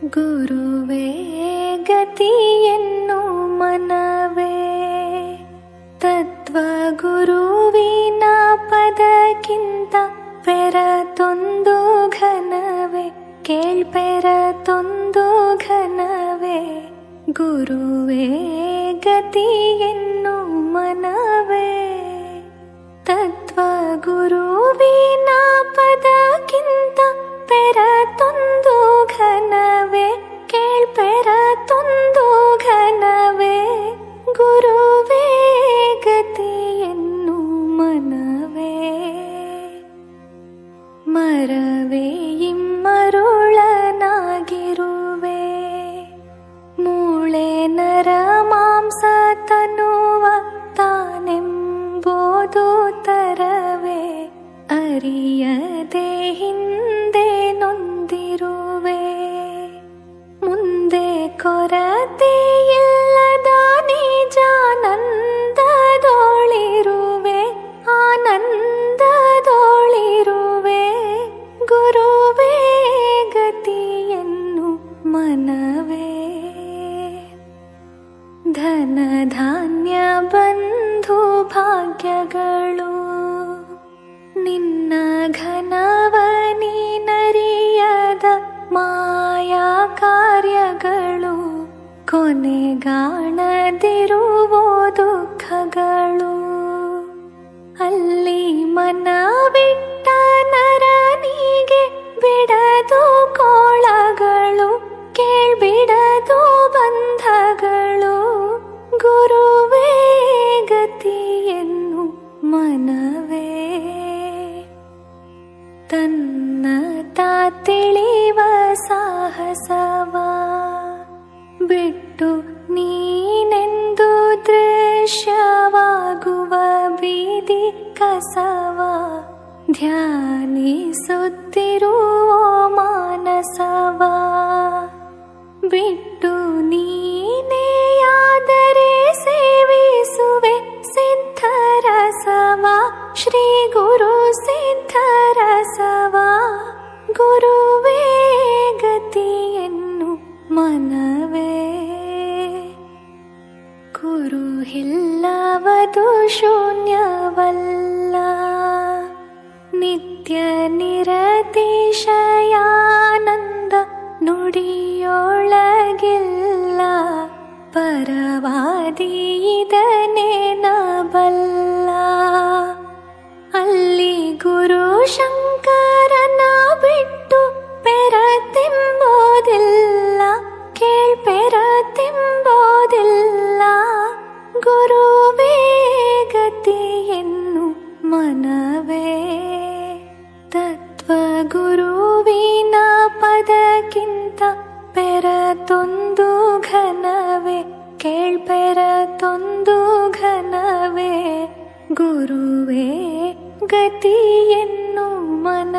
ಗುರುವೇ ಗತಿಯನ್ನು ಮನವೇ ತತ್ವ ಗುರುವಿನ ಪದಕ್ಕಿಂತ ಪೆರತೊಂದು ಘನವೇ ಕೇಳ್ಪೆರತೊಂದು ಘನವೇ ಗುರುವೇ ಗತಿಯನ್ನು ಮನವೇ ತತ್ವ ಗುರುವಿನ ಪದಕ್ಕಿಂತ ಪೆರತೊಂದು ಘನವೇ ಕೇಳ್ಪೆರತೊಂದು ಘನವೇ ಗುರುವೇ ಗತಿಯನ್ನು ಮನವೇ ಮರವೇ ಇಮ್ಮರುಳನಾಗಿರುವೆ ಮೂಳೆ ನರ ಮಾಂಸ ತನುವ ತಾನೆಂಬುದು ತರವೇ ಅರಿಯದೆ ಹಿಂದೆ ನೊಂದಿರುವೆ ಮುಂದೆ ಕೊರತೆ ಇಲ್ಲದ ನಿಜಾನಂದದೊಳಿರುವೆ ಆನಂದದೊಳಿರುವೆ ಗುರುವೇ ಗತಿಯನ್ನು ಮನವೇ ಧನ ಧಾನ್ಯ ಬಂಧು ಭಾಗ್ಯಗಳು ನಿನ್ನ ಘನವನಿನರಿಯದ ಮಾಯಾ ಕಾರ್ಯಗಳು ಕೊನೆಗಾಣದಿರುವೋ ದುಃಖಗಳು ಅಲ್ಲಿ ಮನವಿಟ್ಟ ನರನಿಗೆ ಬಿಡದು ಕೋಳಗಳು ಕೇಳ್ಬಿಡದು ಬಂಧಗಳು ಗುರುವೇ ಗತಿಯನ್ನು ಮನವೇ ತನ್ನ ತಿಳಿವ ಸಾಹಸವ ಬಿಟ್ಟು ನೀನೆಂದು ದೃಶ್ಯವಾಗುವ ಬೀದಿ ಕಸವ ಧ್ಯಾನಿಸುತ್ತಿರುವ ಮಾನಸವ ಬಿಟ್ಟು ನೀನೆಯಾದರೆ ಸೇವಿಸುವೆ ಸಿದ್ಧರಸವ ಶ್ರೀ ಗುರು ಸಿದ್ಧರಸವ ಗುರುವೇ ಗತಿಯನ್ನು ಮನವೇ ಗುರು ಇಲ್ಲವದು ಶೂನ್ಯವಲ್ಲ ನಿತ್ಯ ನಿರತಿಶಯಾನಂದ ನುಡಿಯೊಳಗಿಲ್ಲ ಪರವಾದಿ ಇದನೇನ ಬಲ್ಲ ಅಲ್ಲಿ ಗುರು ಶಂಕರನ ಬಿಟ್ಟು ಪೆರತೆಂಬೋದಿಲ್ಲ ಕೇಳ್ಪೆರತೆಂಬೋದಿಲ್ಲ ಗುರುವೇ ಗತಿಯನ್ನು ಮನವೇ ತತ್ವ ಗುರುವಿನ ಪದಕ್ಕಿಂತ ಪೆರತೊಂದು ಘನವೇ ಕೇಳ್ಪೆರತೊಂದು ಘನವೇ ಗುರುವೇ ಗತಿಯನ್ನು ಮನ